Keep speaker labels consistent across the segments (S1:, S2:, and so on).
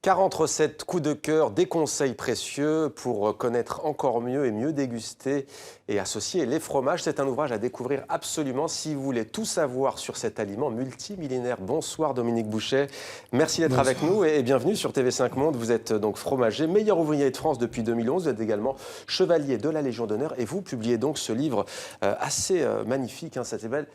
S1: 40 recettes, coups de cœur, des conseils précieux pour connaître encore mieux et mieux déguster et associer les fromages. C'est un ouvrage à découvrir absolument si vous voulez tout savoir sur cet aliment multimillénaire. Bonsoir Dominique Bouchet, merci d'être avec nous et bienvenue sur TV5 Monde. Vous êtes donc fromager, meilleur ouvrier de France depuis 2011. Vous êtes également chevalier de la Légion d'honneur et vous publiez donc ce livre assez magnifique, ça s'appelle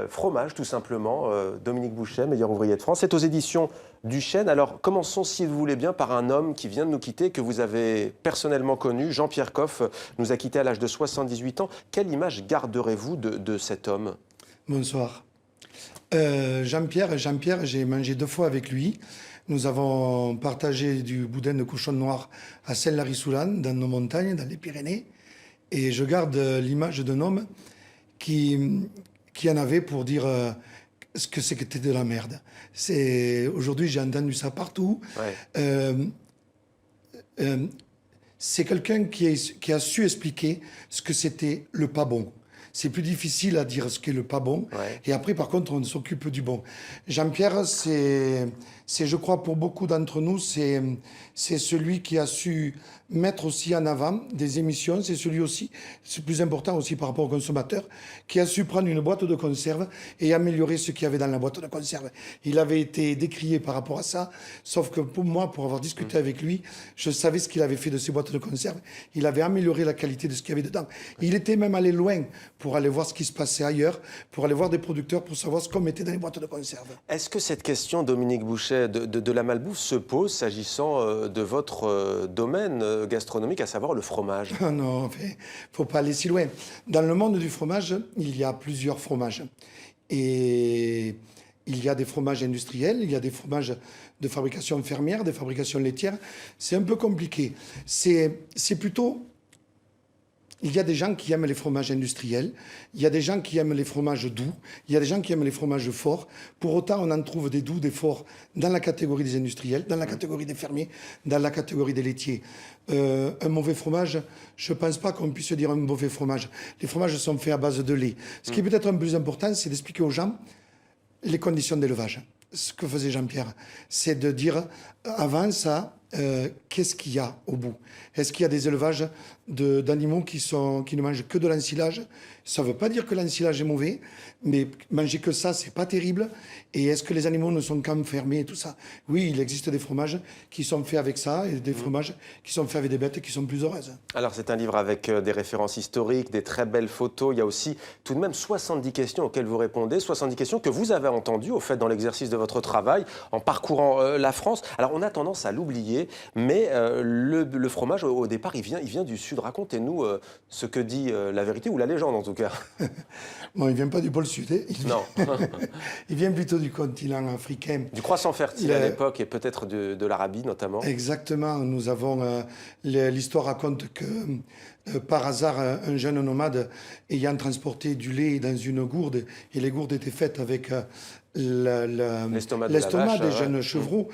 S1: Fromage tout simplement. Dominique Bouchet, meilleur ouvrier de France. C'est aux éditions du Chêne. Alors commençons si vous voulez bien par un homme qui vient de nous quitter, que vous avez personnellement connu. Jean-Pierre Coff nous a quittés à l'âge de 78 ans. Quelle image garderez-vous de cet homme?
S2: Bonsoir. Jean-Pierre, j'ai mangé 2 fois avec lui. Nous avons partagé du boudin de cochon noir à Saint-Lary-Soulan, dans nos montagnes, dans les Pyrénées. Et je garde l'image d'un homme qui en avait pour dire ce que c'était de la merde. Aujourd'hui, j'ai entendu ça partout. Ouais. C'est quelqu'un qui a su expliquer ce que c'était le pas bon. C'est plus difficile à dire ce qu'est le pas bon. Ouais. Et après, par contre, on s'occupe du bon. Jean-Pierre, c'est, je crois, pour beaucoup d'entre nous, c'est celui qui a su mettre aussi en avant des émissions. C'est celui aussi, c'est plus important aussi par rapport aux consommateurs, qui a su prendre une boîte de conserve et améliorer ce qu'il y avait dans la boîte de conserve. Il avait été décrié par rapport à ça, sauf que pour moi, pour avoir discuté avec lui, je savais ce qu'il avait fait de ces boîtes de conserve. Il avait amélioré la qualité de ce qu'il y avait dedans. Il était même allé loin pour aller voir ce qui se passait ailleurs, pour aller voir des producteurs, pour savoir ce qu'on mettait dans les boîtes de conserve.
S1: Est-ce que cette question, Dominique Bouchet, de la malbouffe se pose s'agissant de votre domaine gastronomique, à savoir le fromage?
S2: Non, il ne faut pas aller si loin. Dans le monde du fromage, il y a plusieurs fromages. Et il y a des fromages industriels, il y a des fromages de fabrication fermière, des fabrications laitières. C'est un peu compliqué. C'est plutôt... Il y a des gens qui aiment les fromages industriels, il y a des gens qui aiment les fromages doux, il y a des gens qui aiment les fromages forts. Pour autant, on en trouve des doux, des forts dans la catégorie des industriels, dans la catégorie des fermiers, dans la catégorie des laitiers. Un mauvais fromage, je ne pense pas qu'on puisse dire un mauvais fromage. Les fromages sont faits à base de lait. Ce qui est peut-être un peu plus important, c'est d'expliquer aux gens les conditions d'élevage. Ce que faisait Jean-Pierre, c'est de dire, avant ça, qu'est-ce qu'il y a au bout? Est-ce qu'il y a des élevages d'animaux qui ne mangent que de l'ensilage? Ça ne veut pas dire que l'ensilage est mauvais, mais manger que ça, c'est pas terrible. Et est-ce que les animaux ne sont qu'enfermés et tout ça? Oui, il existe des fromages qui sont faits avec ça et des fromages qui sont faits avec des bêtes qui sont plus heureuses.
S1: Alors c'est un livre avec des références historiques, des très belles photos. Il y a aussi tout de même 70 questions auxquelles vous répondez, 70 questions que vous avez entendues au fait dans l'exercice de votre travail en parcourant la France. Alors on a tendance à l'oublier, mais le fromage au départ il vient du Sud. Racontez-nous ce que dit la vérité ou la légende en tout cas.
S2: Bon, il ne vient pas du pôle Sud.
S1: Non.
S2: Il vient plutôt du continent africain.
S1: Du croissant fertile à l'époque et peut-être de l'Arabie notamment.
S2: Exactement. Nous avons... l'histoire raconte que par hasard, un jeune nomade ayant transporté du lait dans une gourde, et les gourdes étaient faites avec l'estomac des jeunes chevreaux,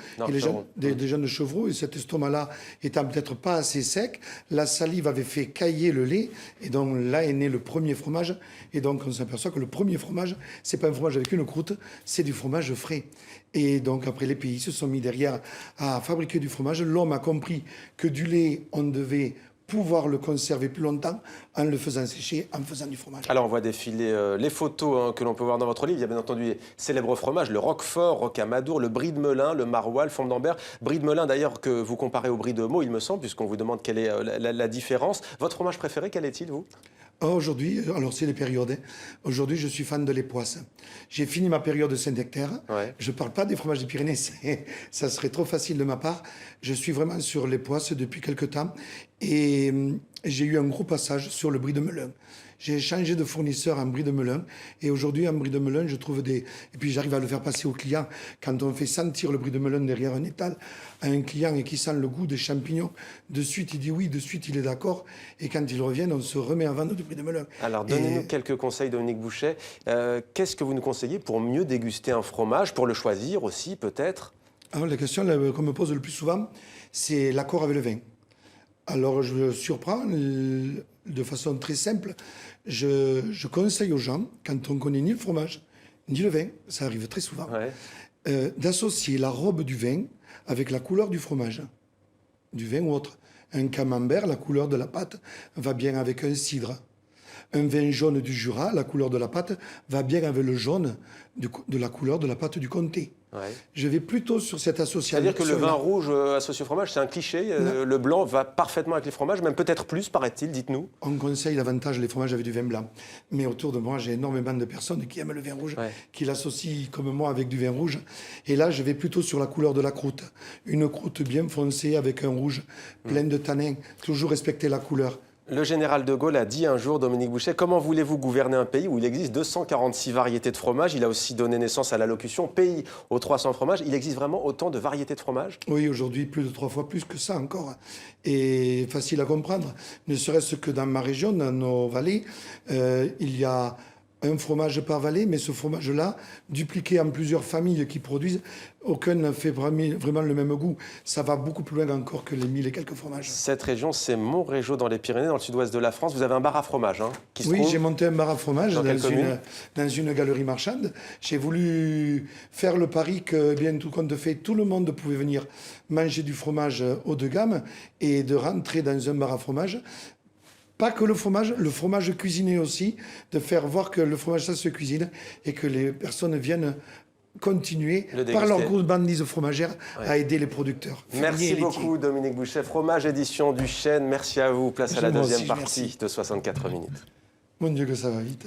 S2: des jeunes chevreaux, et cet estomac-là étant peut-être pas assez sec, la salive avait fait cailler le lait, et donc là est né le premier fromage, et donc on s'aperçoit que le premier fromage, c'est pas un fromage avec une croûte, c'est du fromage frais. Et donc après les pays se sont mis derrière à fabriquer du fromage, l'homme a compris que du lait, on devait pouvoir le conserver plus longtemps en le faisant sécher, en faisant du fromage.
S1: Alors on voit défiler les photos que l'on peut voir dans votre livre. Il y a bien entendu les célèbres fromages, le Roquefort, Rocamadour, le Brie de Melun, le Maroilles, le Fomme d'Ambert. Brie de Melun d'ailleurs que vous comparez au Brie de Meaux, il me semble, puisqu'on vous demande quelle est la différence. Votre fromage préféré, quel est-il, vous?
S2: Aujourd'hui, alors c'est les périodes. Aujourd'hui, je suis fan de l'époisse. J'ai fini ma période de Saint-Nectaire. Ouais. Je ne parle pas des fromages des Pyrénées, ça serait trop facile de ma part. Je suis vraiment sur l'époisse depuis quelque temps. Et j'ai eu un gros passage sur le Brie de Melun. J'ai changé de fournisseur en Brie de Melun. Et aujourd'hui, en Brie de Melun, je trouve des... Et puis j'arrive à le faire passer aux clients. Quand on fait sentir le Brie de Melun derrière un étal à un client et qui sent le goût des champignons, de suite il dit oui, de suite il est d'accord. Et quand ils reviennent, on se remet à vendre du Brie de Melun.
S1: Alors donnez-nous quelques conseils, Dominique Bouchet. Qu'est-ce que vous nous conseillez pour mieux déguster un fromage, pour le choisir aussi peut-être?
S2: Alors la question qu'on me pose le plus souvent, c'est l'accord avec le vin. Alors je le surprends de façon très simple. Je conseille aux gens, quand on connaît ni le fromage, ni le vin, ça arrive très souvent, d'associer la robe du vin avec la couleur du fromage, du vin ou autre. Un camembert, la couleur de la pâte va bien avec un cidre. Un vin jaune du Jura, la couleur de la pâte va bien avec le jaune de la couleur de la pâte du Comté.
S1: Ouais.
S2: Je vais plutôt sur cette association.
S1: C'est-à-dire que le vin rouge associé au fromage, c'est un cliché. Le blanc va parfaitement avec les fromages, même peut-être plus, paraît-il, dites-nous.
S2: On conseille davantage les fromages avec du vin blanc. Mais autour de moi, j'ai énormément de personnes qui aiment le vin rouge, qui l'associent comme moi avec du vin rouge. Et là, je vais plutôt sur la couleur de la croûte. Une croûte bien foncée avec un rouge plein de tanins. Toujours respecter la couleur.
S1: Le général de Gaulle a dit un jour, Dominique Bouchet, comment voulez-vous gouverner un pays où il existe 246 variétés de fromage? Il a aussi donné naissance à l'allocution pays aux 300 fromages. Il existe vraiment autant de variétés de fromage?
S2: Oui, aujourd'hui, plus de 3 fois plus que ça encore. Et facile à comprendre. Ne serait-ce que dans ma région, dans nos vallées, il y a un fromage par vallée, mais ce fromage-là, dupliqué en plusieurs familles qui produisent, aucun ne fait vraiment le même goût. Ça va beaucoup plus loin encore que les 1000 et quelques fromages.
S1: Cette région, c'est Montrégeau dans les Pyrénées, dans le sud-ouest de la France. Vous avez un bar à fromage qui se
S2: Oui,
S1: trouve
S2: j'ai monté un bar à fromage
S1: dans
S2: une galerie marchande. J'ai voulu faire le pari que, bien tout compte fait, tout le monde pouvait venir manger du fromage haut de gamme et de rentrer dans un bar à fromage. Pas que le fromage cuisiné aussi, de faire voir que le fromage, ça se cuisine et que les personnes viennent continuer, par leur gourmandise fromagère, à aider les producteurs.
S1: Merci beaucoup, Dominique Bouchet. Fromage édition du Chêne. Merci à vous. Place à la deuxième partie de 64 minutes.
S2: Mon Dieu que ça va vite.